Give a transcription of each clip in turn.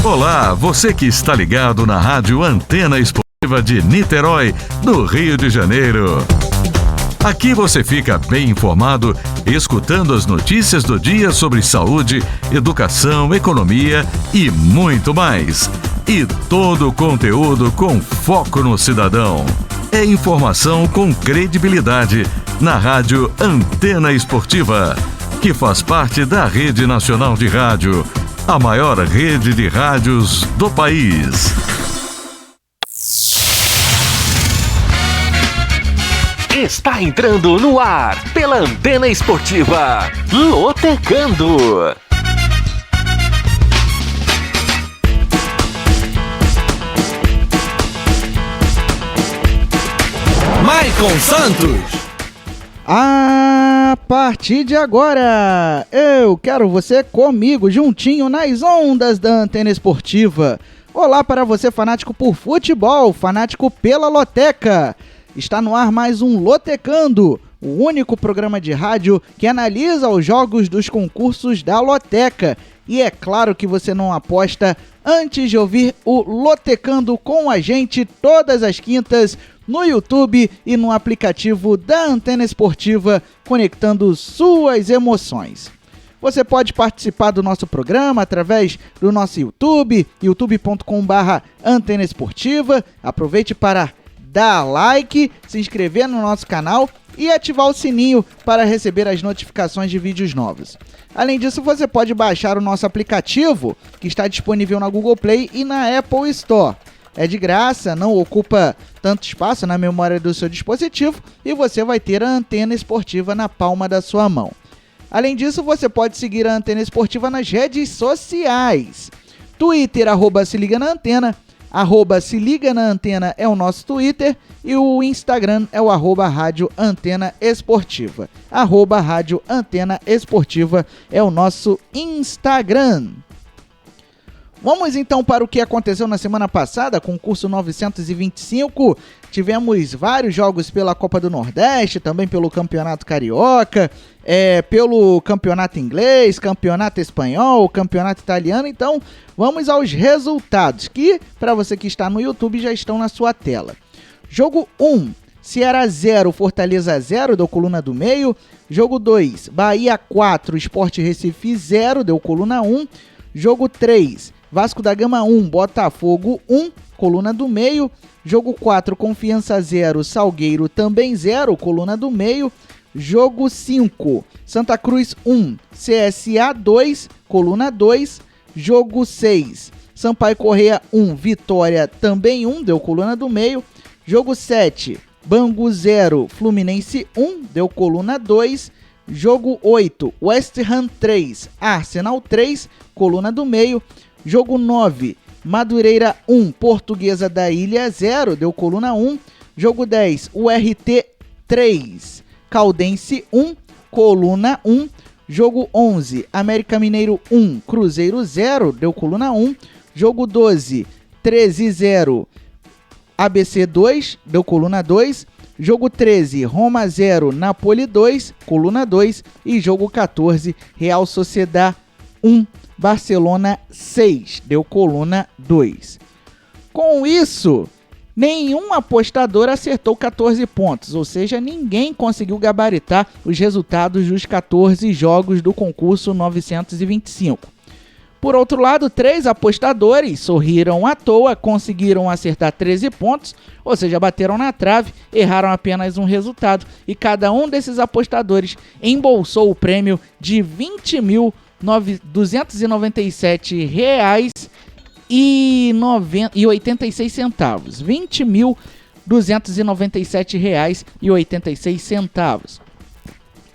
Olá, você que está ligado na Rádio Antena Esportiva de Niterói, no Rio de Janeiro. Aqui você fica bem informado, escutando as notícias do dia sobre saúde, educação, economia e muito mais. E todo o conteúdo com foco no cidadão. É informação com credibilidade na Rádio Antena Esportiva, que faz parte da Rede Nacional de Rádio, a maior rede de rádios do país. Está entrando no ar pela Antena Esportiva, Lotecando. Maicon Santos. A partir de agora, eu quero você comigo, juntinho nas ondas da Antena Esportiva. Olá para você, fanático por futebol, fanático pela Loteca. Está no ar mais um Lotecando, o único programa de rádio que analisa os jogos dos concursos da Loteca. E é claro que você não aposta antes de ouvir o Lotecando com a gente todas as quintas no YouTube e no aplicativo da Antena Esportiva, conectando suas emoções. Você pode participar do nosso programa através do nosso YouTube, youtube.com/Antena Esportiva. Aproveite para dar like, se inscrever no nosso canal e ativar o sininho para receber as notificações de vídeos novos. Além disso, você pode baixar o nosso aplicativo, que está disponível na Google Play e na Apple Store. É de graça, não ocupa tanto espaço na memória do seu dispositivo e você vai ter a Antena Esportiva na palma da sua mão. Além disso, você pode seguir a Antena Esportiva nas redes sociais. Twitter, @se liga na antena, @se liga na antena é o nosso Twitter e o Instagram é o @rádio antena esportiva. @rádio antena esportiva é o nosso Instagram. Vamos então para o que aconteceu na semana passada, concurso 925. Tivemos vários jogos pela Copa do Nordeste, também pelo Campeonato Carioca, pelo Campeonato Inglês, Campeonato Espanhol, Campeonato Italiano. Então, vamos aos resultados, que para você que está no YouTube já estão na sua tela. Jogo 1, Ceará 0, Fortaleza 0, deu coluna do meio. Jogo 2, Bahia 4, Sport Recife 0, deu coluna 1. Jogo 3, Vasco da Gama 1, Botafogo 1, coluna do meio. Jogo 4, Confiança 0, Salgueiro também 0, coluna do meio. Jogo 5, Santa Cruz 1, CSA 2, coluna 2. Jogo 6, Sampaio Corrêa 1, Vitória também 1, deu coluna do meio. Jogo 7, Bangu 0, Fluminense 1, deu coluna 2. Jogo 8, West Ham 3, Arsenal 3, coluna do meio. Jogo 9, Madureira 1, Portuguesa da Ilha 0, deu coluna 1. Jogo 10, URT 3, Caldense 1, coluna 1. Jogo 11, América Mineiro 1, Cruzeiro 0, deu coluna 1. Jogo 12, 13 0, ABC 2, deu coluna 2. Jogo 13, Roma 0, Napoli 2, coluna 2. E jogo 14, Real Sociedad 1, Barcelona 6, deu coluna 2. Com isso, nenhum apostador acertou 14 pontos, ou seja, ninguém conseguiu gabaritar os resultados dos 14 jogos do concurso 925. Por outro lado, 3 apostadores sorriram à toa, conseguiram acertar 13 pontos, ou seja, bateram na trave, erraram apenas um resultado, e cada um desses apostadores embolsou o prêmio de R$ 20.297,86. R$ 20.297,86.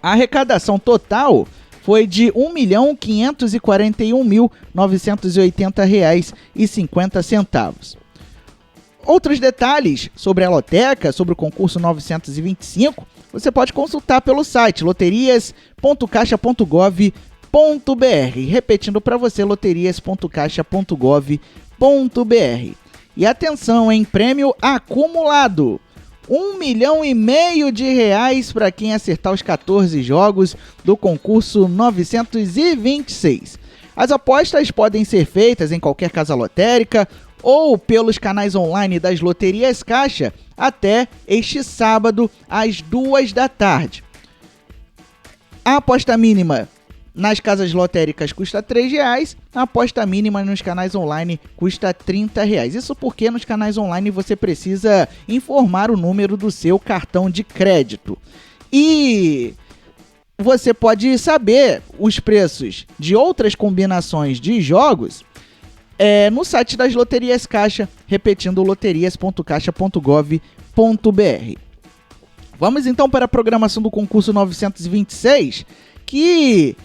A arrecadação total foi de R$ 1.541.980,50. Outros detalhes sobre a Loteca, sobre o concurso 925, você pode consultar pelo site loterias.caixa.gov.br. Repetindo para você, loterias.caixa.gov.br. E atenção, em prêmio acumulado, R$ 1,5 milhão para quem acertar os 14 jogos do concurso 926. As apostas podem ser feitas em qualquer casa lotérica ou pelos canais online das loterias Caixa até este sábado às 2 da tarde. A aposta mínima nas casas lotéricas custa R$3, a aposta mínima nos canais online custa R$30. Isso porque nos canais online você precisa informar o número do seu cartão de crédito. E você pode saber os preços de outras combinações de jogos no site das loterias Caixa, repetindo, loterias.caixa.gov.br. Vamos então para a programação do concurso 926, que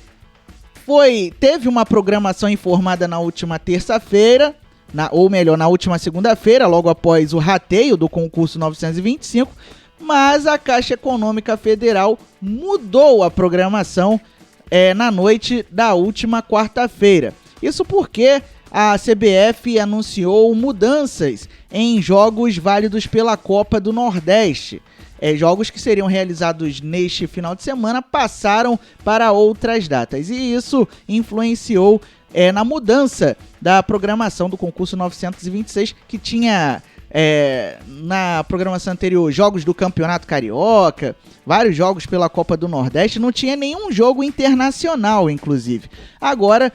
teve uma programação informada na última terça-feira, na última segunda-feira, logo após o rateio do concurso 925, mas a Caixa Econômica Federal mudou a programação na noite da última quarta-feira. Isso porque a CBF anunciou mudanças em jogos válidos pela Copa do Nordeste. Jogos que seriam realizados neste final de semana passaram para outras datas. E isso influenciou na mudança da programação do concurso 926, que tinha na programação anterior jogos do Campeonato Carioca, vários jogos pela Copa do Nordeste, não tinha nenhum jogo internacional, inclusive. Agora,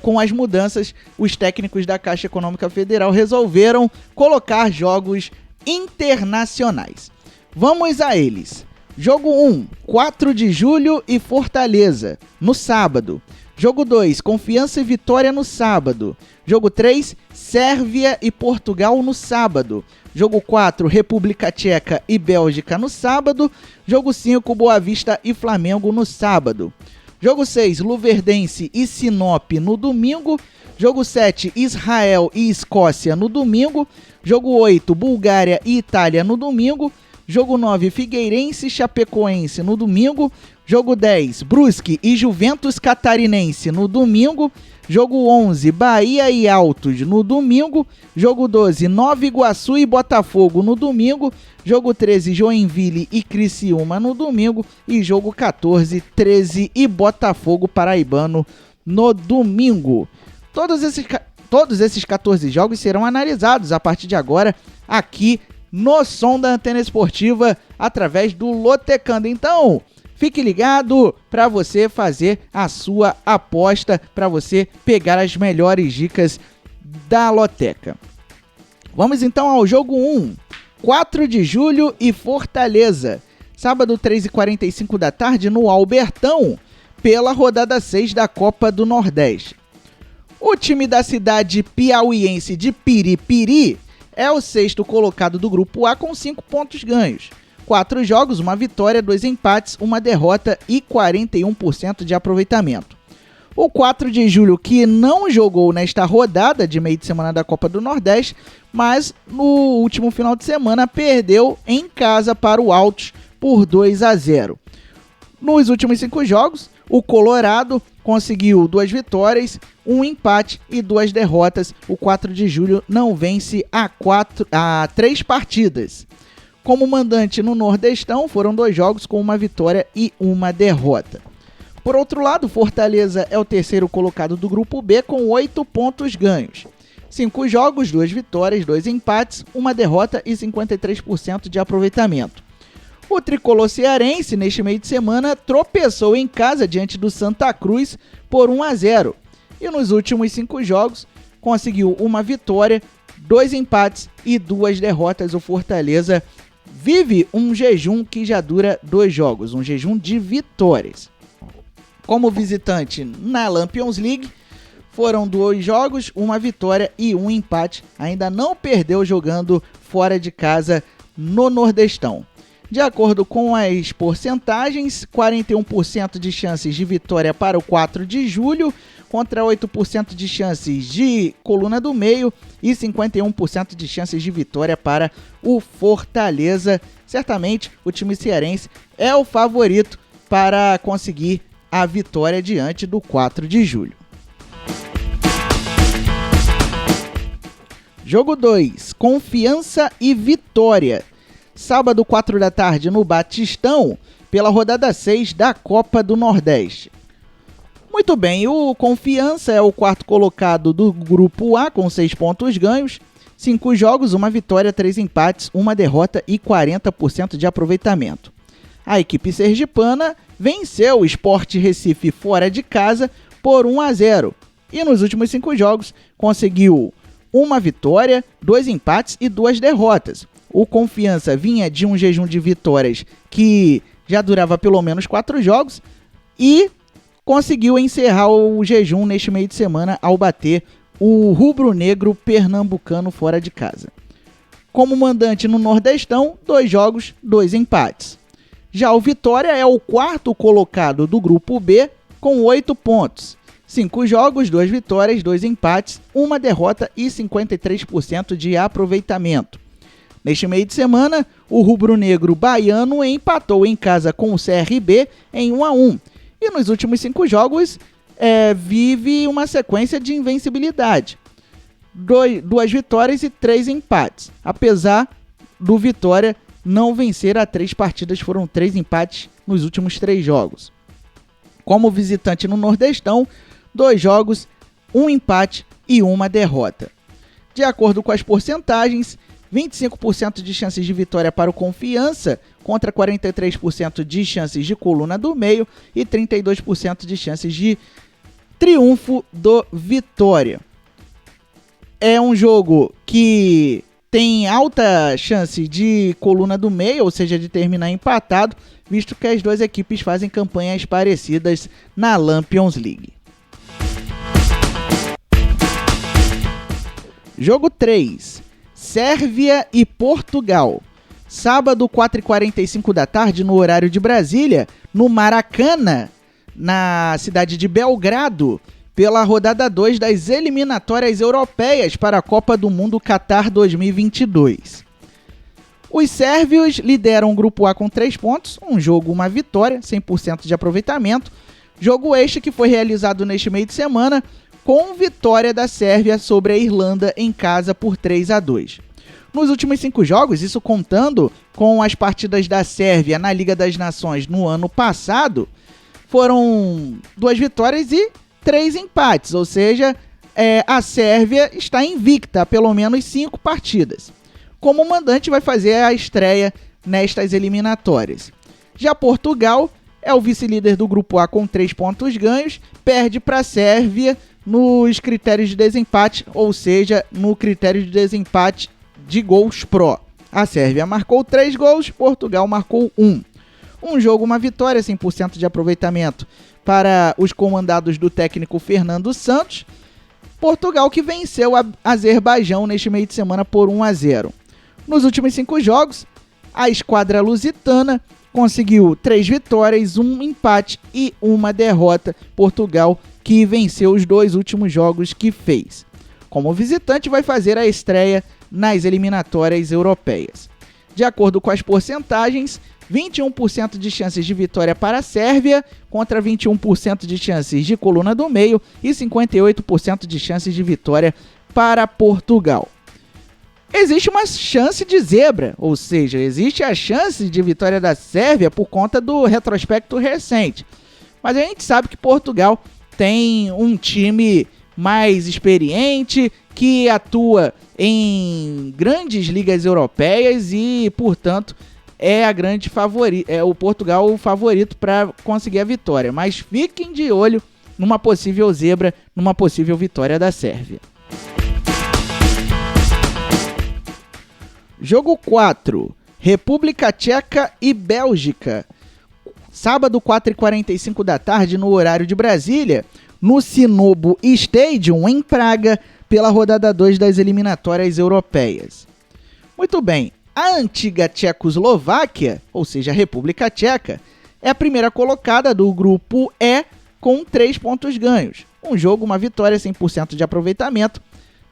com as mudanças, os técnicos da Caixa Econômica Federal resolveram colocar jogos internacionais. Vamos a eles. Jogo 1, 4 de julho e Fortaleza, no sábado. Jogo 2, Confiança e Vitória no sábado. Jogo 3, Sérvia e Portugal no sábado. Jogo 4, República Tcheca e Bélgica no sábado. Jogo 5, Boa Vista e Flamengo no sábado. Jogo 6, Luverdense e Sinop no domingo. Jogo 7, Israel e Escócia no domingo. Jogo 8, Bulgária e Itália no domingo. Jogo 9, Figueirense e Chapecoense no domingo. Jogo 10, Brusque e Juventus Catarinense no domingo. Jogo 11, Bahia e Altos no domingo. Jogo 12, Nova Iguaçu e Botafogo no domingo. Jogo 13, Joinville e Criciúma no domingo. E jogo 14, 13 e Botafogo Paraibano no domingo. Todos esses 14 jogos serão analisados a partir de agora aqui no som da Antena Esportiva, através do Lotecando. Então, fique ligado para você fazer a sua aposta, para você pegar as melhores dicas da Loteca. Vamos então ao jogo 1, 4 de julho e Fortaleza, sábado 3h45 da tarde no Albertão, pela rodada 6 da Copa do Nordeste. O time da cidade piauiense de Piripiri é o 6º colocado do grupo A com 5 pontos ganhos. 4 jogos, 1 vitória, 2 empates, 1 derrota e 41% de aproveitamento. O 4 de julho, que não jogou nesta rodada de meio de semana da Copa do Nordeste, mas no último final de semana perdeu em casa para o Altos por 2-0. Nos últimos 5 jogos, o Colorado conseguiu 2 vitórias, 1 empate e 2 derrotas. O 4 de julho não vence há 3 partidas. Como mandante no Nordestão, foram 2 jogos com 1 vitória e 1 derrota. Por outro lado, Fortaleza é o 3º colocado do grupo B com 8 pontos ganhos. 5 jogos, 2 vitórias, 2 empates, 1 derrota e 53% de aproveitamento. O tricolor cearense, neste meio de semana, tropeçou em casa diante do Santa Cruz por 1-0. E nos últimos 5 jogos, conseguiu 1 vitória, 2 empates e 2 derrotas. O Fortaleza vive um jejum que já dura 2 jogos, um jejum de vitórias. Como visitante na Lampions League, foram 2 jogos, 1 vitória e 1 empate. Ainda não perdeu jogando fora de casa no Nordestão. De acordo com as porcentagens, 41% de chances de vitória para o 4 de julho, contra 8% de chances de coluna do meio e 51% de chances de vitória para o Fortaleza. Certamente o time cearense é o favorito para conseguir a vitória diante do 4 de julho. Jogo 2, Confiança e Vitória. Sábado, 4 da tarde, no Batistão, pela rodada 6 da Copa do Nordeste. Muito bem, o Confiança é o quarto colocado do Grupo A com 6 pontos ganhos, 5 jogos, 1 vitória, 3 empates, 1 derrota e 40% de aproveitamento. A equipe sergipana venceu o Sport Recife fora de casa por 1-0 e nos últimos 5 jogos conseguiu 1 vitória, 2 empates e 2 derrotas. O Confiança vinha de um jejum de vitórias que já durava pelo menos 4 jogos e conseguiu encerrar o jejum neste meio de semana ao bater o rubro-negro pernambucano fora de casa. Como mandante no Nordestão, 2 jogos, 2 empates. Já o Vitória é o quarto colocado do Grupo B com 8 pontos. 5 jogos, 2 vitórias, 2 empates, 1 derrota e 53% de aproveitamento. Neste meio de semana, o rubro-negro baiano empatou em casa com o CRB em 1-1. E nos últimos 5 jogos, vive uma sequência de invencibilidade. 2 vitórias e 3 empates. Apesar do Vitória não vencer a 3 partidas, foram 3 empates nos últimos 3 jogos. Como visitante no Nordestão, 2 jogos, 1 empate e 1 derrota. De acordo com as porcentagens, 25% de chances de vitória para o Confiança, contra 43% de chances de coluna do meio e 32% de chances de triunfo do Vitória. É um jogo que tem alta chance de coluna do meio, ou seja, de terminar empatado, visto que as duas equipes fazem campanhas parecidas na Lampions League. Jogo 3. Sérvia e Portugal. Sábado, 4h45 da tarde, no horário de Brasília, no Maracanã, na cidade de Belgrado, pela rodada 2 das eliminatórias europeias para a Copa do Mundo Qatar 2022. Os sérvios lideram o Grupo A com 3 pontos, um jogo, 1 vitória, 100% de aproveitamento. Jogo este que foi realizado neste meio de semana com vitória da Sérvia sobre a Irlanda em casa por 3-2. Nos últimos 5 jogos, isso contando com as partidas da Sérvia na Liga das Nações no ano passado, foram 2 vitórias e 3 empates, ou seja, a Sérvia está invicta há pelo menos 5 partidas. Como mandante vai fazer a estreia nestas eliminatórias. Já Portugal é o vice-líder do Grupo A com 3 pontos ganhos, perde para a Sérvia nos critérios de desempate, ou seja, no critério de desempate de gols pró. A Sérvia marcou 3 gols, Portugal marcou 1. Um jogo, 1 vitória, 100% de aproveitamento para os comandados do técnico Fernando Santos. Portugal que venceu a Azerbaijão neste meio de semana por 1-0. Nos últimos 5 jogos, a esquadra lusitana conseguiu 3 vitórias, 1 empate e 1 derrota. Portugal que venceu os 2 últimos jogos que fez. Como visitante vai fazer a estreia nas eliminatórias europeias. De acordo com as porcentagens, 21% de chances de vitória para a Sérvia, contra 21% de chances de coluna do meio e 58% de chances de vitória para Portugal. Existe uma chance de zebra, ou seja, existe a chance de vitória da Sérvia por conta do retrospecto recente. Mas a gente sabe que Portugal tem um time mais experiente, que atua em grandes ligas europeias e, portanto, é o Portugal o favorito para conseguir a vitória. Mas fiquem de olho numa possível zebra, numa possível vitória da Sérvia. Jogo 4. República Tcheca e Bélgica. Sábado, 4h45 da tarde, no horário de Brasília, no Sinobo Stadium, em Praga, pela rodada 2 das eliminatórias europeias. Muito bem, a antiga Tchecoslováquia, ou seja, a República Tcheca, é a primeira colocada do Grupo E com 3 pontos ganhos. Um jogo, 1 vitória, 100% de aproveitamento.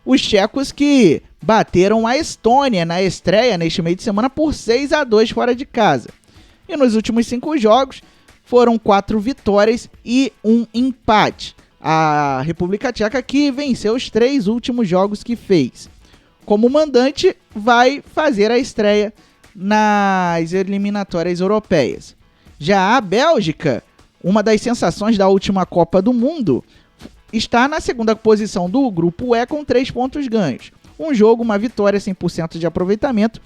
Os tchecos que bateram a Estônia na estreia neste meio de semana por 6-2 fora de casa. E nos últimos 5 jogos foram 4 vitórias e 1 empate. A República Tcheca que venceu os 3 últimos jogos que fez. Como mandante, vai fazer a estreia nas eliminatórias europeias. Já a Bélgica, uma das sensações da última Copa do Mundo, está na segunda posição do grupo E com 3 pontos ganhos. Um jogo, uma vitória, 100% de aproveitamento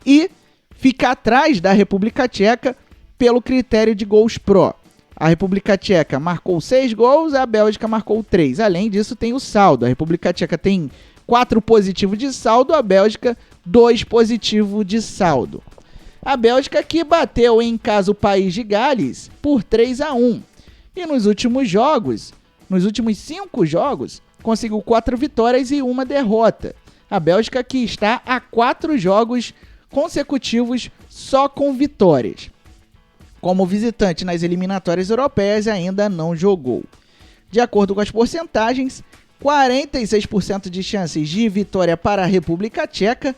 e fica atrás da República Tcheca pelo critério de gols pró. A República Tcheca marcou 6 gols, a Bélgica marcou 3. Além disso, tem o saldo. A República Tcheca tem 4 positivos de saldo, a Bélgica 2 positivos de saldo. A Bélgica que bateu em casa o País de Gales por 3-1. E nos últimos 5 jogos, conseguiu 4 vitórias e 1 derrota. A Bélgica que está a 4 jogos consecutivos só com vitórias. Como visitante nas eliminatórias europeias, ainda não jogou. De acordo com as porcentagens, 46% de chances de vitória para a República Tcheca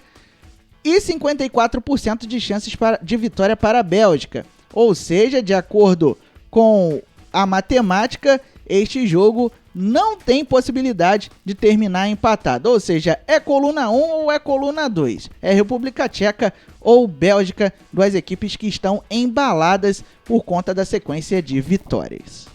e 54% de chances de vitória para a Bélgica. Ou seja, de acordo com a matemática, este jogo não tem possibilidade de terminar empatado. Ou seja, é coluna 1 ou é coluna 2. É República Tcheca ou Bélgica, duas equipes que estão embaladas por conta da sequência de vitórias.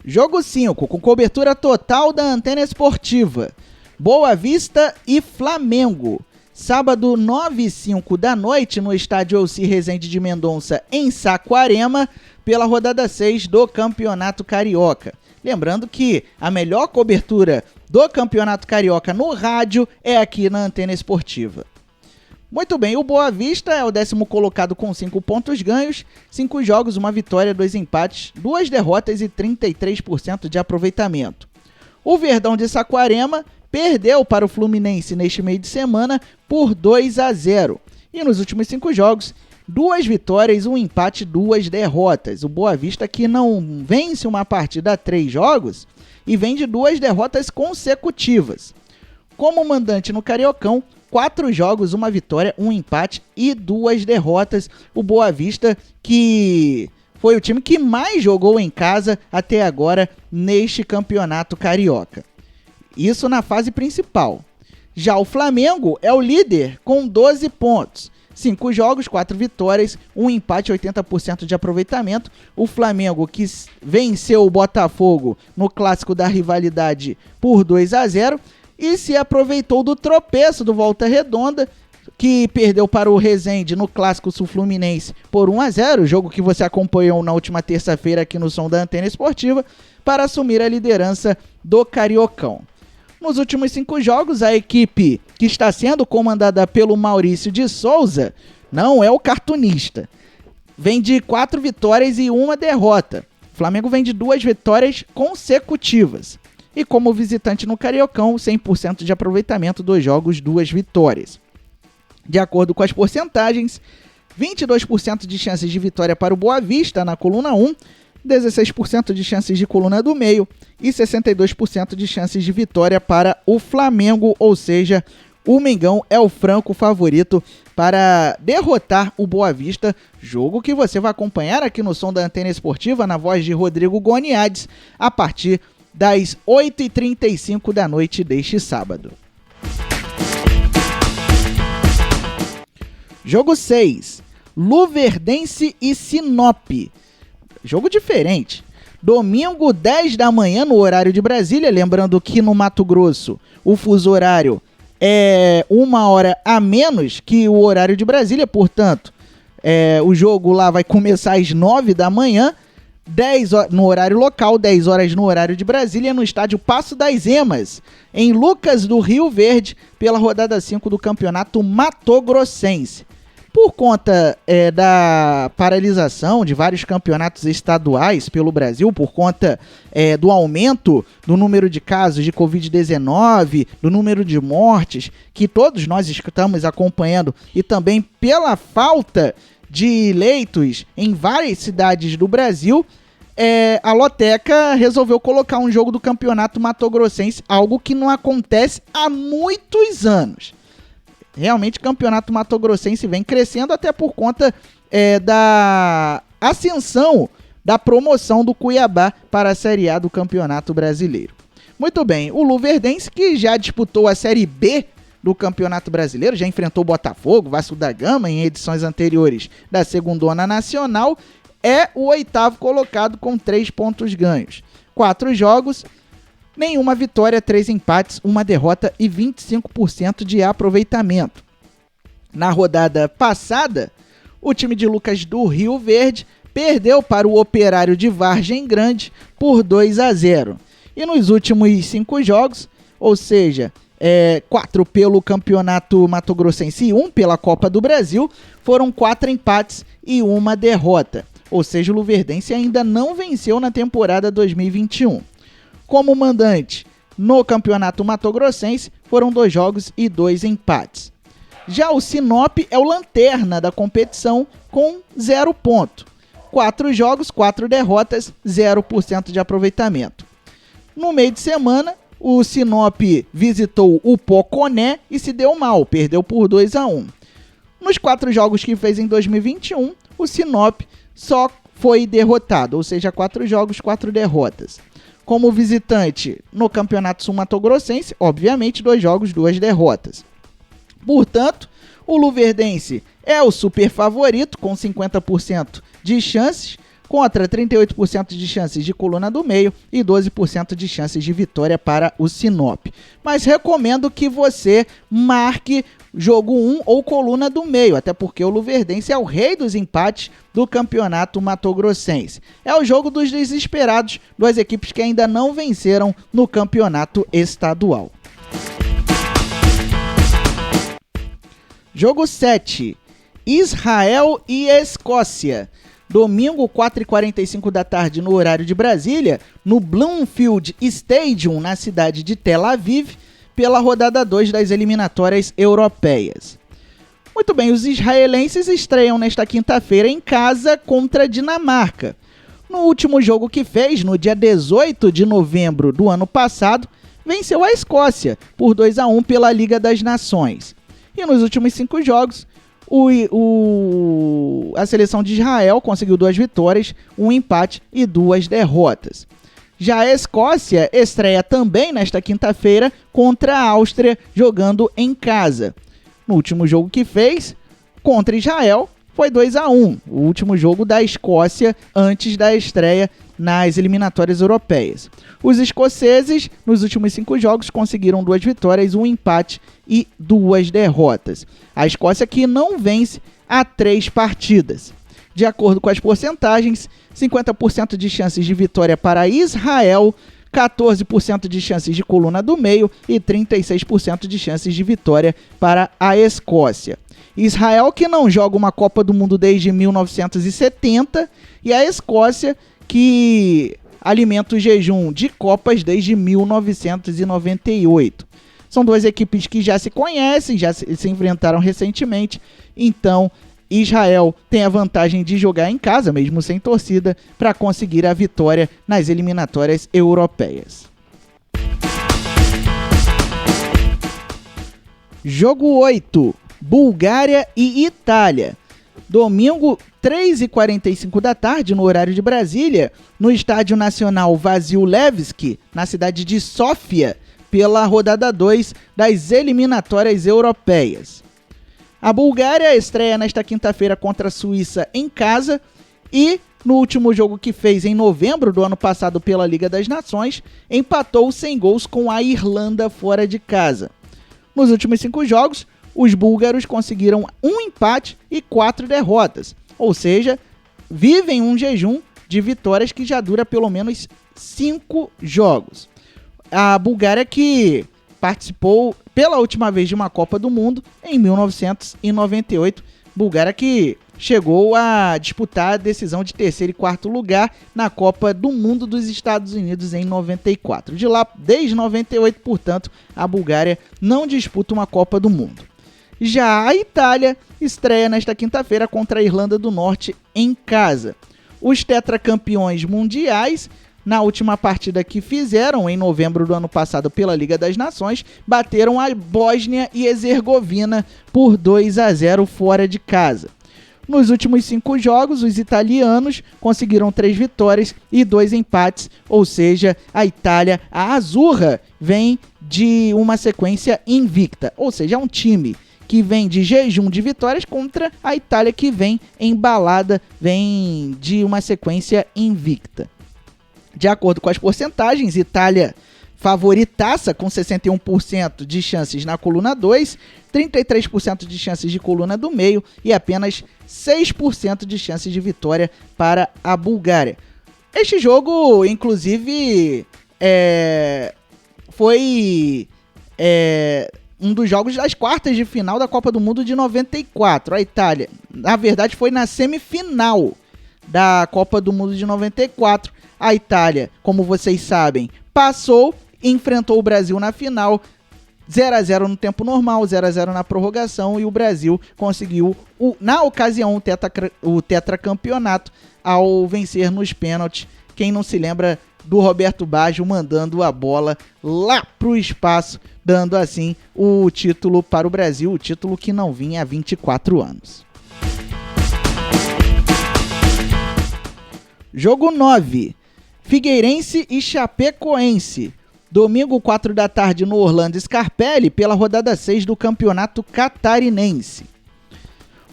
Jogo 5, com cobertura total da Antena Esportiva. Boa Vista e Flamengo. Sábado, 9h05 da noite, no estádio Elci Rezende de Mendonça, em Saquarema, pela rodada 6 do Campeonato Carioca. Lembrando que a melhor cobertura do Campeonato Carioca no rádio é aqui na Antena Esportiva. Muito bem, o Boa Vista é o 10º colocado com 5 pontos ganhos, 5 jogos, 1 vitória, 2 empates, 2 derrotas e 33% de aproveitamento. O Verdão de Saquarema perdeu para o Fluminense neste meio de semana por 2-0. E nos últimos 5 jogos, 2 vitórias, 1 empate, 2 derrotas. O Boa Vista que não vence uma partida há 3 jogos e vem de 2 derrotas consecutivas. Como mandante no Cariocão, 4 jogos, 1 vitória, 1 empate e 2 derrotas. O Boa Vista que foi o time que mais jogou em casa até agora neste Campeonato Carioca. Isso na fase principal. Já o Flamengo é o líder com 12 pontos. 5 jogos, 4 vitórias, 1 empate, 80% de aproveitamento. O Flamengo que venceu o Botafogo no clássico da rivalidade por 2-0 e se aproveitou do tropeço do Volta Redonda, que perdeu para o Rezende no clássico sul-fluminense por 1-0, jogo que você acompanhou na última terça-feira aqui no Som da Antena Esportiva, para assumir a liderança do Cariocão. Nos últimos 5 jogos, a equipe que está sendo comandada pelo Maurício de Souza não é o cartunista. Vem de 4 vitórias e 1 derrota. O Flamengo vem de 2 vitórias consecutivas. E como visitante no Cariocão, 100% de aproveitamento, 2 jogos, 2 vitórias. De acordo com as porcentagens, 22% de chances de vitória para o Boa Vista na coluna 1, 16% de chances de coluna do meio e 62% de chances de vitória para o Flamengo, ou seja, o Mengão é o franco favorito para derrotar o Boa Vista, jogo que você vai acompanhar aqui no Som da Antena Esportiva, na voz de Rodrigo Goniades, a partir das 8h35 da noite deste sábado. Jogo 6, Luverdense e Sinop. Jogo diferente. Domingo, 10 da manhã, no horário de Brasília. Lembrando que no Mato Grosso o fuso horário é 1 hora a menos que o horário de Brasília. Portanto, o jogo lá vai começar às 9 da manhã, 10 horas no horário local, 10 horas no horário de Brasília, no estádio Passo das Emas, em Lucas do Rio Verde, pela rodada 5 do Campeonato Matogrossense. Por conta da paralisação de vários campeonatos estaduais pelo Brasil, por conta do aumento do número de casos de Covid-19, do número de mortes, que todos nós estamos acompanhando, e também pela falta de leitos em várias cidades do Brasil, a Loteca resolveu colocar um jogo do Campeonato Matogrossense, algo que não acontece há muitos anos. Realmente o Campeonato Matogrossense vem crescendo até por conta da ascensão da promoção do Cuiabá para a Série A do Campeonato Brasileiro. Muito bem, o Luverdense, que já disputou a Série B do Campeonato Brasileiro, já enfrentou o Botafogo, Vasco da Gama em edições anteriores da Segundona Nacional, é o 8º colocado com 3 pontos ganhos. 4 jogos, nenhuma vitória, 3 empates, 1 derrota e 25% de aproveitamento. Na rodada passada, o time de Lucas do Rio Verde perdeu para o Operário de Vargem Grande por 2-0. E nos últimos 5 jogos, ou seja, 4 pelo Campeonato Mato Grossense e 1 pela Copa do Brasil, foram 4 empates e 1 derrota. Ou seja, o Luverdense ainda não venceu na temporada 2021. Como mandante no Campeonato Mato Grossense, foram 2 jogos e 2 empates. Já o Sinop é o lanterna da competição com 0 ponto. 4 jogos, 4 derrotas, 0% de aproveitamento. No meio de semana, o Sinop visitou o Poconé e se deu mal, perdeu por 2-1. Nos 4 jogos que fez em 2021, o Sinop só foi derrotado, ou seja, 4 jogos, 4 derrotas. Como visitante no Campeonato Sul-Mato-Grossense, obviamente 2 jogos, 2 derrotas. Portanto, o Luverdense é o super favorito com 50% de chances, contra 38% de chances de coluna do meio e 12% de chances de vitória para o Sinop. Mas recomendo que você marque jogo 1 ou coluna do meio, até porque o Luverdense é o rei dos empates do Campeonato Mato Grossense. É o jogo dos desesperados, 2 equipes que ainda não venceram no campeonato estadual. Jogo 7, Israel e Escócia. Domingo, 4h45 da tarde, no horário de Brasília, no Bloomfield Stadium, na cidade de Tel Aviv, pela rodada 2 das eliminatórias europeias. Muito bem, os israelenses estreiam nesta quinta-feira em casa contra a Dinamarca. No último jogo que fez, no dia 18 de novembro do ano passado, venceu a Escócia por 2-1 pela Liga das Nações. E nos últimos 5 jogos, a seleção de Israel conseguiu 2 vitórias, 1 empate e 2 derrotas. Já a Escócia estreia também nesta quinta-feira contra a Áustria, jogando em casa. No último jogo que fez, contra Israel, foi 2-1, o último jogo da Escócia antes da estreia nas eliminatórias europeias. Os escoceses, nos últimos 5 jogos, conseguiram 2 vitórias, 1 empate e 2 derrotas. A Escócia que não vence há 3 partidas. De acordo com as porcentagens, 50% de chances de vitória para Israel, 14% de chances de coluna do meio e 36% de chances de vitória para a Escócia. Israel que não joga uma Copa do Mundo desde 1970 e a Escócia que alimenta o jejum de Copas desde 1998. São 2 equipes que já se conhecem, já se enfrentaram recentemente, então Israel tem a vantagem de jogar em casa, mesmo sem torcida, para conseguir a vitória nas eliminatórias europeias. Jogo 8, Bulgária e Itália. Domingo, 3h45 da tarde, no horário de Brasília, no Estádio Nacional Vasilevski, na cidade de Sófia, pela rodada 2 das eliminatórias europeias. A Bulgária estreia nesta quinta-feira contra a Suíça em casa e, no último jogo que fez em novembro do ano passado pela Liga das Nações, empatou sem gols com a Irlanda fora de casa. Nos últimos 5 jogos, os búlgaros conseguiram 1 empate e 4 derrotas, ou seja, vivem um jejum de vitórias que já dura pelo menos 5 jogos. A Bulgária que participou pela última vez de uma Copa do Mundo em 1998, Bulgária que chegou a disputar a decisão de 3º e 4º lugar na Copa do Mundo dos Estados Unidos em 94. De lá, desde 98, portanto, a Bulgária não disputa uma Copa do Mundo. Já a Itália estreia nesta quinta-feira contra a Irlanda do Norte em casa. Os tetracampeões mundiais, na última partida que fizeram em novembro do ano passado pela Liga das Nações, bateram a Bósnia e Herzegovina por 2-0 fora de casa. Nos últimos 5 jogos, os italianos conseguiram 3 vitórias e 2 empates, ou seja, a Itália, a Azurra, vem de uma sequência invicta, ou seja, é um time que vem de jejum de vitórias contra a Itália, que vem embalada, vem de uma sequência invicta. De acordo com as porcentagens, Itália favoritaça com 61% de chances na coluna 2, 33% de chances de coluna do meio e apenas 6% de chances de vitória para a Bulgária. Este jogo, inclusive, foi um dos jogos das quartas de final da Copa do Mundo de 94. A Itália, na verdade, foi na semifinal da Copa do Mundo de 94. A Itália, como vocês sabem, passou, enfrentou o Brasil na final, 0-0 no tempo normal, 0-0 na prorrogação, e o Brasil conseguiu, na ocasião, o tetracampeonato ao vencer nos pênaltis. Quem não se lembra do Roberto Baggio mandando a bola lá pro espaço, dando assim o título para o Brasil, o título que não vinha há 24 anos. Jogo 9, Figueirense e Chapecoense. Domingo, 4 da tarde, no Orlando Scarpelli, pela rodada 6 do Campeonato Catarinense.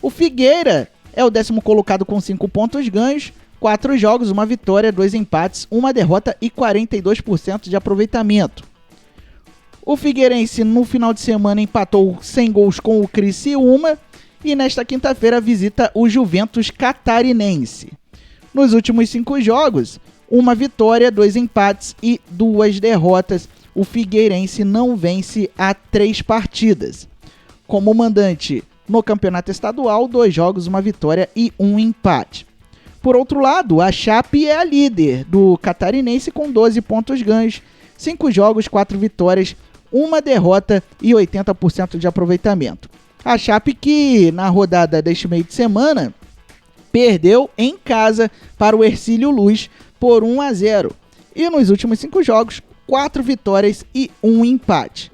O Figueira é o 10º colocado com 5 pontos ganhos, 4 jogos, 1 vitória, 2 empates, 1 derrota e 42% de aproveitamento. O Figueirense, no final de semana, empatou sem gols com o Criciúma e nesta quinta-feira visita o Juventus Catarinense. Nos últimos 5 jogos, 1 vitória, 2 empates e 2 derrotas. O Figueirense não vence há 3 partidas. Como mandante no campeonato estadual, 2 jogos, 1 vitória e 1 empate. Por outro lado, a Chape é a líder do Catarinense com 12 pontos ganhos, 5 jogos, 4 vitórias, 1 derrota e 80% de aproveitamento. A Chape que, na rodada deste meio de semana, perdeu em casa para o Hercílio Luz por 1-0. E nos últimos 5 jogos, 4 vitórias e 1 empate.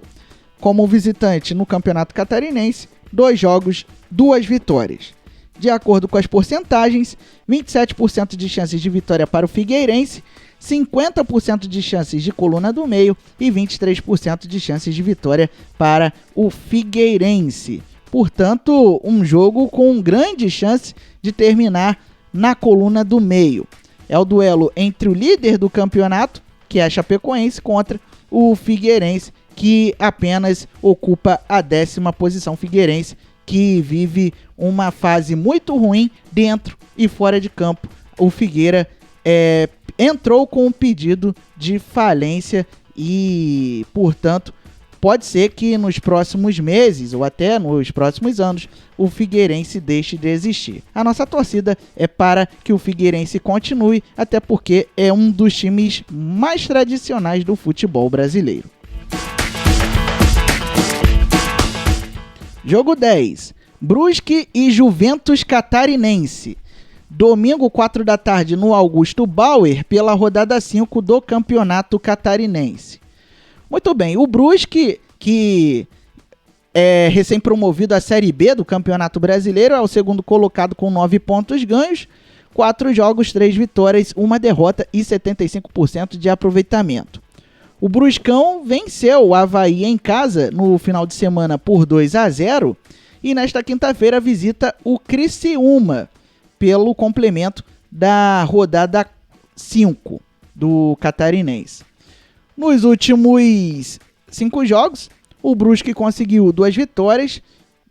Como visitante no Campeonato Catarinense, 2 jogos, 2 vitórias. De acordo com as porcentagens, 27% de chances de vitória para o Figueirense, 50% de chances de coluna do meio e 23% de chances de vitória para o Figueirense. Portanto, um jogo com grande chance de terminar na coluna do meio. É o duelo entre o líder do campeonato, que é a Chapecoense, contra o Figueirense, que apenas ocupa a 10ª posição. Figueirense que vive uma fase muito ruim dentro e fora de campo. O Figueira entrou com um pedido de falência e, portanto, pode ser que nos próximos meses ou até nos próximos anos o Figueirense deixe de existir. A nossa torcida é para que o Figueirense continue, até porque é um dos times mais tradicionais do futebol brasileiro. Jogo 10. Brusque e Juventus Catarinense. Domingo, 4 da tarde, no Augusto Bauer, pela rodada 5 do Campeonato Catarinense. Muito bem, o Brusque, que é recém-promovido à Série B do Campeonato Brasileiro, é o 2º colocado com 9 pontos ganhos, 4 jogos, 3 vitórias, 1 derrota e 75% de aproveitamento. O Bruscão venceu o Avaí em casa no final de semana por 2-0 e nesta quinta-feira visita o Criciúma pelo complemento da rodada 5 do Catarinense. Nos últimos 5 jogos, o Brusque conseguiu 2 vitórias,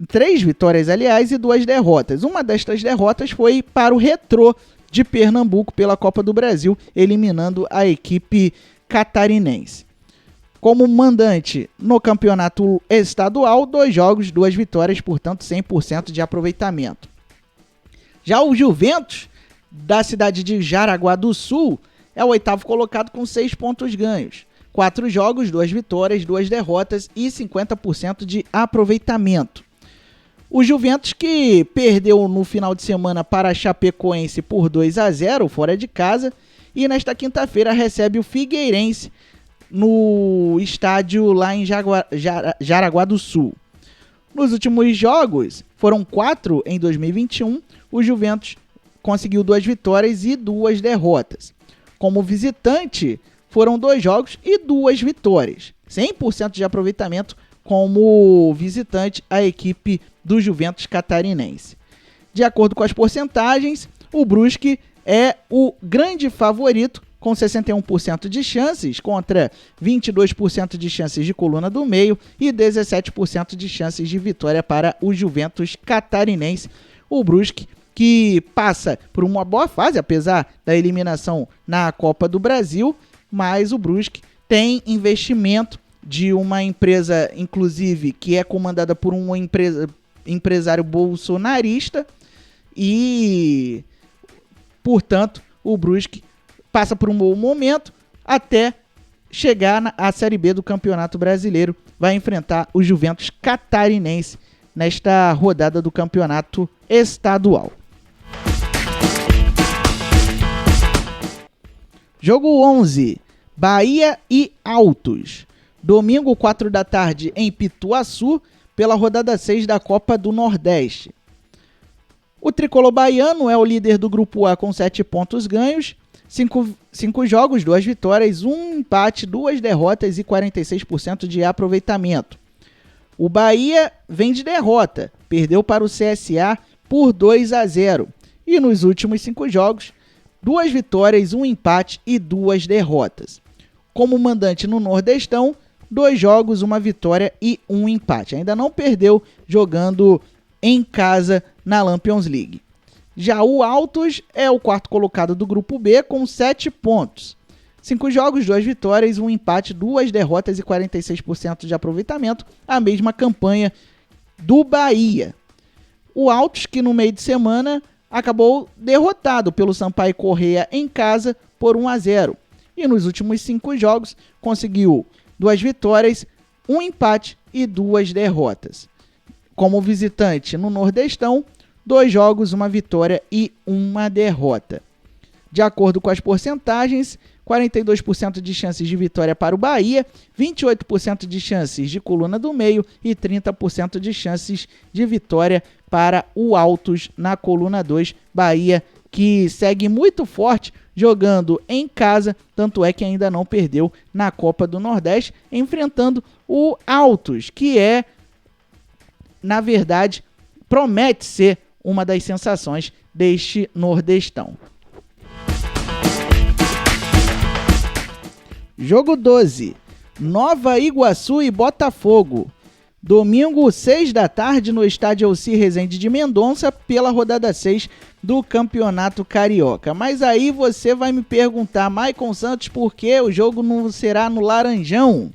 3 vitórias, aliás, e 2 derrotas. Uma destas derrotas foi para o Retrô de Pernambuco pela Copa do Brasil, eliminando a equipe catarinense. Como mandante no campeonato estadual, 2 jogos, 2 vitórias, portanto 100% de aproveitamento. Já o Juventus, da cidade de Jaraguá do Sul, é o 8º colocado com 6 pontos ganhos. 4 jogos, 2 vitórias, 2 derrotas e 50% de aproveitamento. O Juventus, que perdeu no final de semana para a Chapecoense por 2-0 fora de casa, e nesta quinta-feira recebe o Figueirense no estádio lá em Jaraguá do Sul. Nos últimos jogos, foram 4 em 2021, o Juventus conseguiu 2 vitórias e 2 derrotas. Como visitante, foram 2 jogos e 2 vitórias. 100% de aproveitamento como visitante a equipe do Juventus Catarinense. De acordo com as porcentagens, o Brusque é o grande favorito, com 61% de chances contra 22% de chances de coluna do meio e 17% de chances de vitória para o Juventus Catarinense. O Brusque, que passa por uma boa fase, apesar da eliminação na Copa do Brasil, mas o Brusque tem investimento de uma empresa, inclusive, que é comandada por um empresário bolsonarista e, portanto, o Brusque passa por um bom momento até chegar à Série B do Campeonato Brasileiro. Vai enfrentar o Juventus Catarinense nesta rodada do Campeonato Estadual. Jogo 11, Bahia e Altos. Domingo, 4 da tarde, em Pituaçu, pela rodada 6 da Copa do Nordeste. O tricolor baiano é o líder do Grupo A com 7 pontos ganhos, 5 jogos, 2 vitórias, 1 empate, 2 derrotas e 46% de aproveitamento. O Bahia vem de derrota, perdeu para o CSA por 2-0 e nos últimos 5 jogos, 2 vitórias, 1 empate e 2 derrotas. Como mandante no Nordestão, 2 jogos, 1 vitória e 1 empate. Ainda não perdeu jogando em casa na Lampions League. Já o Altos é o 4º colocado do Grupo B com 7 pontos. 5 jogos, 2 vitórias, 1 empate, 2 derrotas e 46% de aproveitamento. A mesma campanha do Bahia. O Altos, que no meio de semana acabou derrotado pelo Sampaio Corrêa em casa por 1-0. E nos últimos 5 jogos conseguiu 2 vitórias, 1 empate e 2 derrotas. Como visitante no Nordestão, 2 jogos, 1 vitória e 1 derrota. De acordo com as porcentagens, 42% de chances de vitória para o Bahia, 28% de chances de coluna do meio e 30% de chances de vitória para o Altos na coluna 2. Bahia que segue muito forte jogando em casa, tanto é que ainda não perdeu na Copa do Nordeste, enfrentando o Altos, que é, na verdade, promete ser uma das sensações deste Nordestão. Jogo 12, Nova Iguaçu e Botafogo. Domingo, 6 da tarde, no estádio Alcir Rezende de Mendonça, pela rodada 6 do Campeonato Carioca. Mas aí você vai me perguntar, Maicon Santos, por que o jogo não será no Laranjão,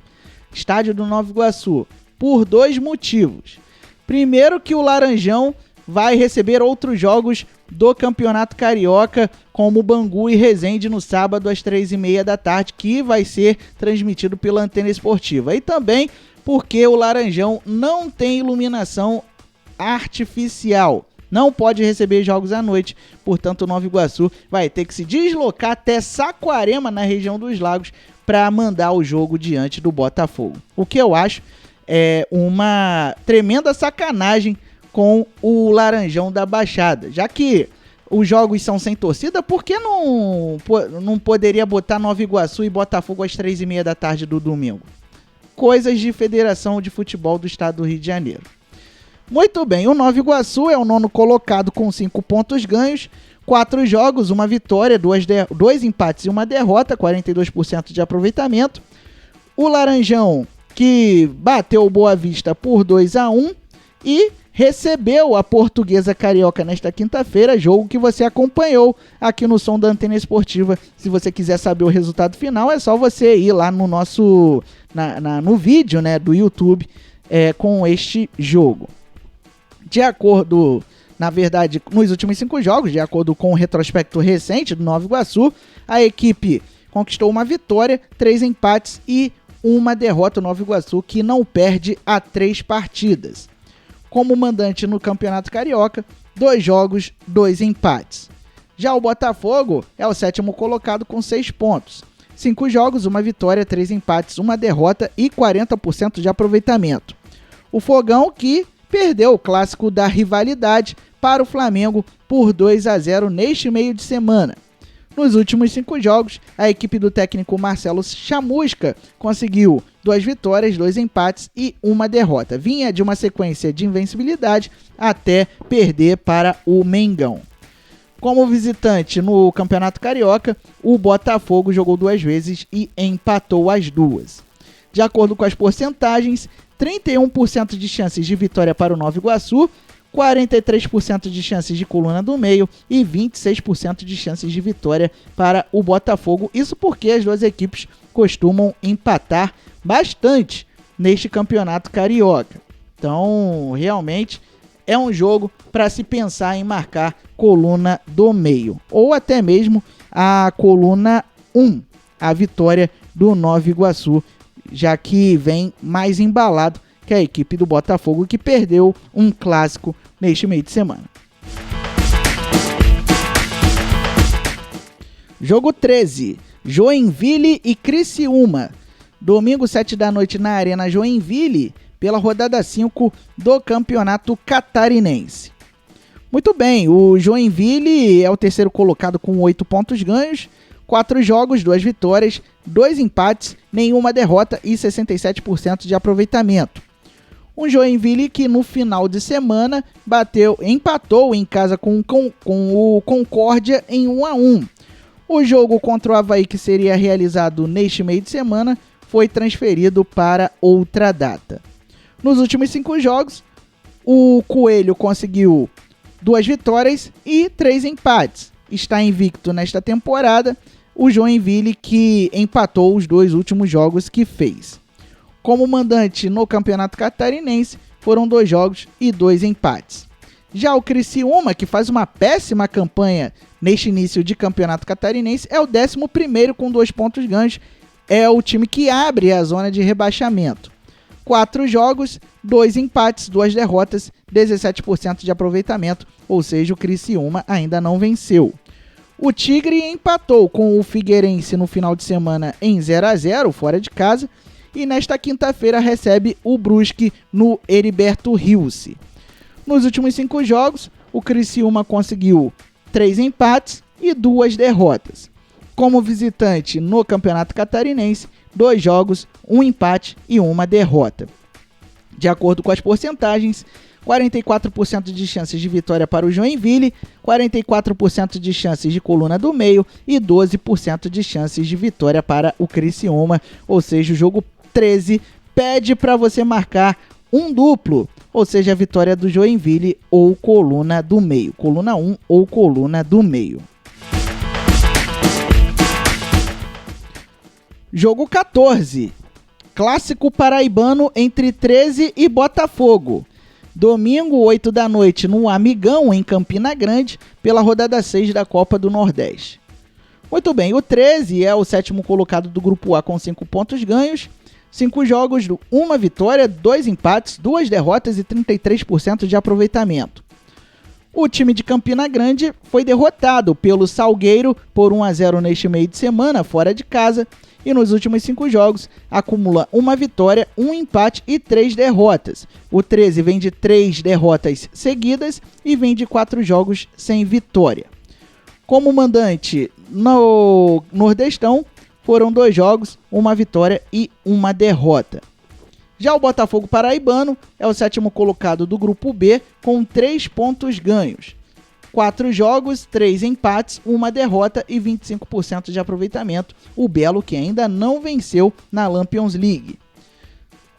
estádio do Nova Iguaçu? Por 2 motivos. Primeiro, que o Laranjão vai receber outros jogos do Campeonato Carioca, como Bangu e Resende, no sábado às 3h30 da tarde, que vai ser transmitido pela Antena Esportiva. E também porque o Laranjão não tem iluminação artificial, não pode receber jogos à noite, portanto o Nova Iguaçu vai ter que se deslocar até Saquarema, na região dos Lagos, para mandar o jogo diante do Botafogo. O que eu acho é uma tremenda sacanagem com o Laranjão da Baixada, já que os jogos são sem torcida, por que não poderia botar Nova Iguaçu e Botafogo às 3h30 da tarde do domingo? Coisas de Federação de Futebol do Estado do Rio de Janeiro. Muito bem, o Nova Iguaçu é o 9º colocado com 5 pontos ganhos, 4 jogos, 1 vitória, 2 empates e 1 derrota, 42% de aproveitamento. O Laranjão, que bateu o Boa Vista por 2-1 e recebeu a Portuguesa Carioca nesta quinta-feira, jogo que você acompanhou aqui no Som da Antena Esportiva. Se você quiser saber o resultado final, é só você ir lá no nosso no vídeo, né, do YouTube com este jogo. De acordo, na verdade, nos últimos 5 jogos, de acordo com o retrospecto recente do Nova Iguaçu, a equipe conquistou 1 vitória, 3 empates e 1 derrota. O Nova Iguaçu, que não perde há 3 partidas. Como mandante no Campeonato Carioca, 2 jogos, 2 empates. Já o Botafogo é o 7º colocado com 6 pontos. 5 jogos, 1 vitória, 3 empates, 1 derrota e 40% de aproveitamento. O Fogão, que perdeu o clássico da rivalidade para o Flamengo por 2-0 neste meio de semana. Nos últimos 5 jogos, a equipe do técnico Marcelo Chamusca conseguiu 2 vitórias, 2 empates e 1 derrota. Vinha de uma sequência de invencibilidade até perder para o Mengão. Como visitante no Campeonato Carioca, o Botafogo jogou 2 vezes e empatou as 2. De acordo com as porcentagens, 31% de chances de vitória para o Nova Iguaçu, 43% de chances de coluna do meio e 26% de chances de vitória para o Botafogo. Isso porque as duas equipes costumam empatar bastante neste campeonato carioca. Então, realmente é um jogo para se pensar em marcar coluna do meio. Ou até mesmo a coluna 1, a vitória do Nova Iguaçu, já que vem mais embalado que a equipe do Botafogo, que perdeu um clássico neste meio de semana. Jogo 13, Joinville e Criciúma. Domingo, 7 da noite, na Arena Joinville, pela rodada 5 do Campeonato Catarinense. Muito bem, o Joinville é o terceiro colocado com 8 pontos ganhos, 4 jogos, 2 vitórias, 2 empates, nenhuma derrota e 67% de aproveitamento. Um Joinville que no final de semana empatou em casa com o Concórdia em 1-1. O jogo contra o Avaí, que seria realizado neste meio de semana, foi transferido para outra data. Nos últimos 5 jogos, o Coelho conseguiu 2 vitórias e 3 empates. Está invicto nesta temporada o Joinville, que empatou os 2 últimos jogos que fez. Como mandante no Campeonato Catarinense, foram 2 jogos e 2 empates. Já o Criciúma, que faz uma péssima campanha neste início de Campeonato Catarinense, é o 11º com 2 pontos ganhos. É o time que abre a zona de rebaixamento. 4 jogos, 2 empates, 2 derrotas, 17% de aproveitamento, ou seja, o Criciúma ainda não venceu. O Tigre empatou com o Figueirense no final de semana em 0-0, fora de casa, e nesta quinta-feira recebe o Brusque no Heriberto Rilse. Nos últimos 5 jogos, o Criciúma conseguiu 3 empates e 2 derrotas. Como visitante no Campeonato Catarinense, 2 jogos, 1 empate e 1 derrota. De acordo com as porcentagens, 44% de chances de vitória para o Joinville, 44% de chances de coluna do meio e 12% de chances de vitória para o Criciúma. Ou seja, o jogo 13 pede para você marcar um duplo, ou seja, a vitória do Joinville ou coluna do meio, coluna 1 ou coluna do meio. Jogo 14, Clássico Paraibano entre 13 e Botafogo. Domingo, 8 da noite, no Amigão, em Campina Grande, pela rodada 6 da Copa do Nordeste. Muito bem, o 13 é o 7º colocado do Grupo A com 5 pontos ganhos, 5 jogos, 1 vitória, 2 empates, 2 derrotas e 33% de aproveitamento. O time de Campina Grande foi derrotado pelo Salgueiro por 1-0 neste meio de semana, fora de casa, e nos últimos 5 jogos acumula 1 vitória, 1 empate e 3 derrotas. O 13 vem de 3 derrotas seguidas e vem de 4 jogos sem vitória. Como mandante no Nordestão, foram 2 jogos, 1 vitória e 1 derrota. Já o Botafogo Paraibano é o 7º colocado do Grupo B com 3 pontos ganhos. 4 jogos, 3 empates, 1 derrota e 25% de aproveitamento. O Belo, que ainda não venceu na Lampions League.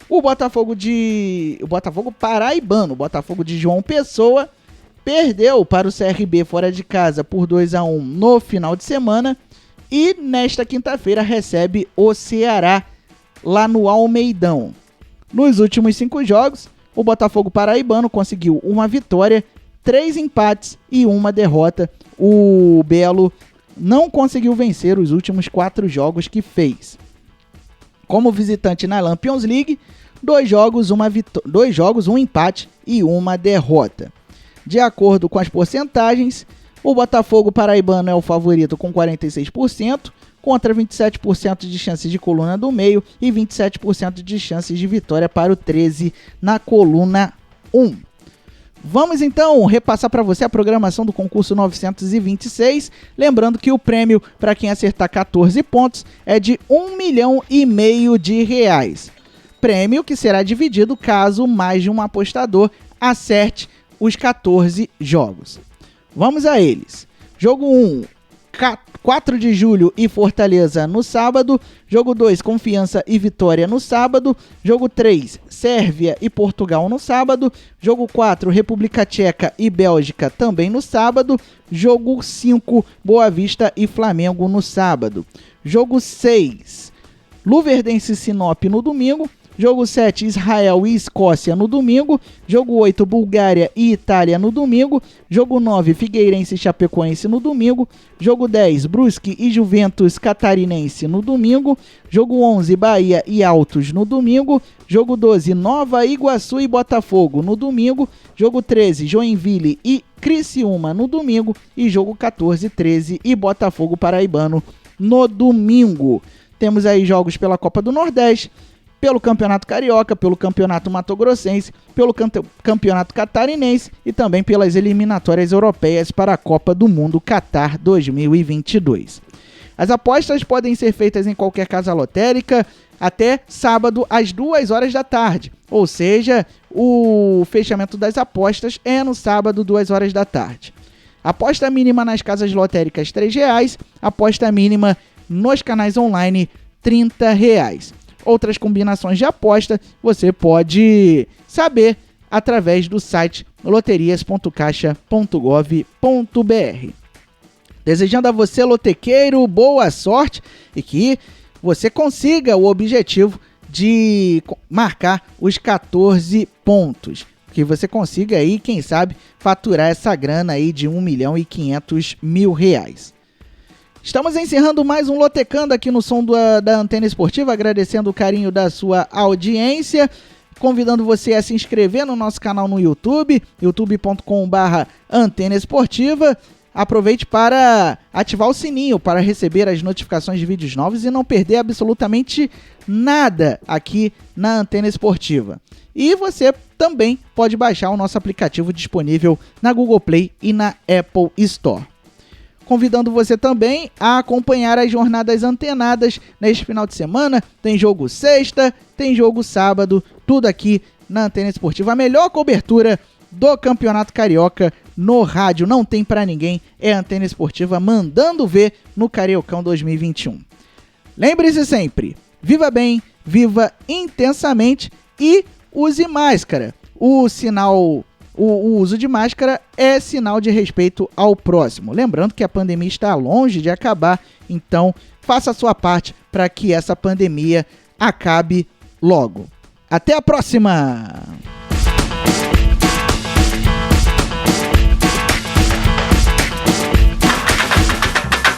O Botafogo Paraibano, o Botafogo de João Pessoa, perdeu para o CRB fora de casa por 2-1 no final de semana e nesta quinta-feira recebe o Ceará lá no Almeidão. Nos últimos 5 jogos, o Botafogo Paraibano conseguiu 1 vitória, 3 empates e 1 derrota. O Belo não conseguiu vencer os últimos 4 jogos que fez. Como visitante na Lampions League, 2 jogos, 1 empate e 1 derrota. De acordo com as porcentagens, o Botafogo Paraibano é o favorito com 46%, contra 27% de chances de coluna do meio e 27% de chances de vitória para o 13 na coluna 1. Vamos então repassar para você a programação do concurso 926, lembrando que o prêmio para quem acertar 14 pontos é de R$1,5 milhão de reais. Prêmio que será dividido caso mais de um apostador acerte os 14 jogos. Vamos a eles. Jogo 1, 4 de julho e Fortaleza no sábado. Jogo 2, Confiança e Vitória no sábado. Jogo 3, Sérvia e Portugal no sábado. Jogo 4, República Tcheca e Bélgica também no sábado. Jogo 5, Boa Vista e Flamengo no sábado. Jogo 6, Luverdense e Sinop no domingo. Jogo 7, Israel e Escócia no domingo. Jogo 8, Bulgária e Itália no domingo. Jogo 9, Figueirense e Chapecoense no domingo. Jogo 10, Brusque e Juventus Catarinense no domingo. Jogo 11, Bahia e Altos no domingo. Jogo 12, Nova Iguaçu e Botafogo no domingo. Jogo 13, Joinville e Criciúma no domingo. E jogo 14, 13 e Botafogo Paraibano no domingo. Temos aí jogos pela Copa do Nordeste, pelo Campeonato Carioca, pelo Campeonato Mato-Grossense, pelo Campeonato Catarinense e também pelas eliminatórias europeias para a Copa do Mundo Qatar 2022. As apostas podem ser feitas em qualquer casa lotérica até sábado às 2 horas da tarde, ou seja, o fechamento das apostas é no sábado, 2 horas da tarde. Aposta mínima nas casas lotéricas R$ 3,00, aposta mínima nos canais online R$ 30,00. Outras combinações de aposta você pode saber através do site loterias.caixa.gov.br. Desejando a você, lotequeiro, boa sorte e que você consiga o objetivo de marcar os 14 pontos. Que você consiga aí, quem sabe, faturar essa grana aí de R$1,5 milhão. Estamos encerrando mais um Lotecando aqui no som da Antena Esportiva, agradecendo o carinho da sua audiência, convidando você a se inscrever no nosso canal no YouTube, youtube.com/Antena Esportiva. Aproveite para ativar o sininho para receber as notificações de vídeos novos e não perder absolutamente nada aqui na Antena Esportiva. E você também pode baixar o nosso aplicativo disponível na Google Play e na Apple Store. Convidando você também a acompanhar as jornadas antenadas neste final de semana. Tem jogo sexta, tem jogo sábado, tudo aqui na Antena Esportiva. A melhor cobertura do Campeonato Carioca no rádio, não tem pra ninguém, é a Antena Esportiva mandando ver no Cariocão 2021. Lembre-se sempre, viva bem, viva intensamente e use máscara. O uso de máscara é sinal de respeito ao próximo. Lembrando que a pandemia está longe de acabar, então faça a sua parte para que essa pandemia acabe logo. Até a próxima!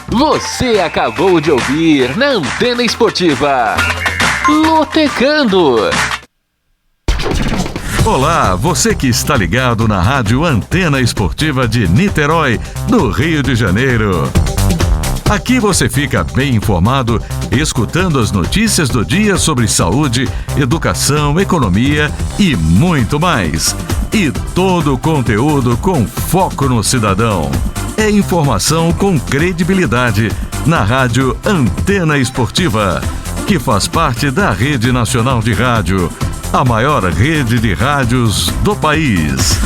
Você acabou de ouvir na Antena Esportiva Lotecando. Olá, você que está ligado na Rádio Antena Esportiva de Niterói, no Rio de Janeiro. Aqui você fica bem informado, escutando as notícias do dia sobre saúde, educação, economia e muito mais. E todo o conteúdo com foco no cidadão. É informação com credibilidade na Rádio Antena Esportiva, que faz parte da Rede Nacional de Rádio, a maior rede de rádios do país.